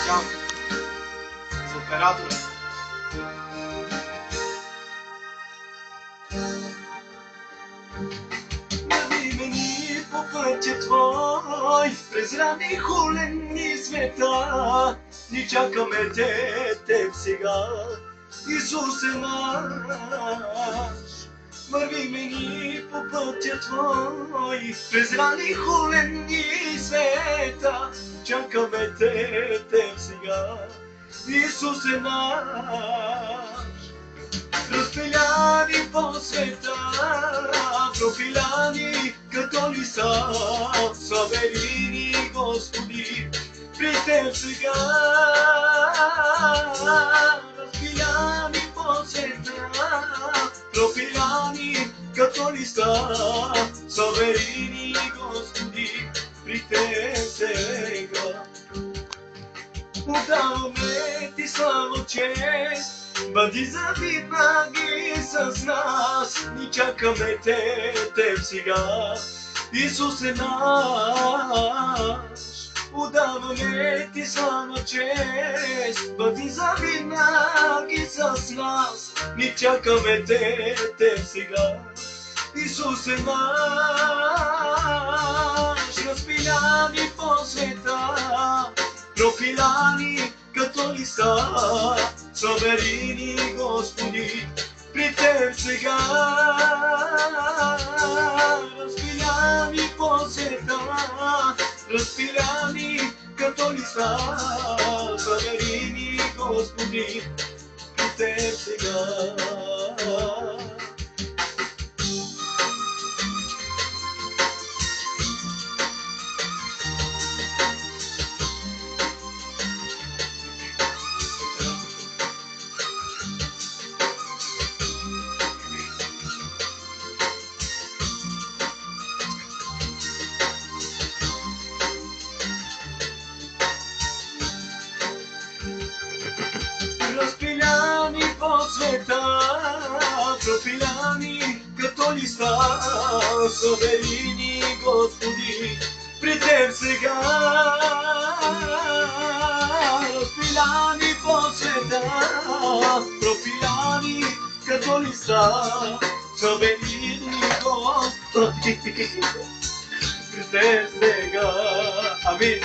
Ciao, за оператора. Върви ни по пътя твой, през рани хулени света. Ни чакаме теб сега, Исусе наш. Върви ни по пътя твой, през рани хулени света. Чакаме теб сега, Исусе наш. Разпиляни по света, пропиляни като лиса, събери ни, Господи, при Теб сега. Разпиляни по света, пропиляни като лиса, събери ни, Господи, при Теб сега. Отдаваме Ти слава чест, бъди завинаги с нас, ни чакаме Теб сега, Исусе наш. Отдаваме Ти слава чест, бъди завинаги с нас, ни чакаме Теб сега, Исусе наш. Разпиляни по света, пропиляни като лиса, събери ни, Господи, при Теб сега. Разпиляни по света, разпиляни като лиса, събери ни, Господи, при Теб сега. Разпиляни по света, пропиляни като листа, събери ни, Господи, при Теб сега. Разпиляни по света, пропиляни като листа, събери ни, Господи, при Теб сега. Амин.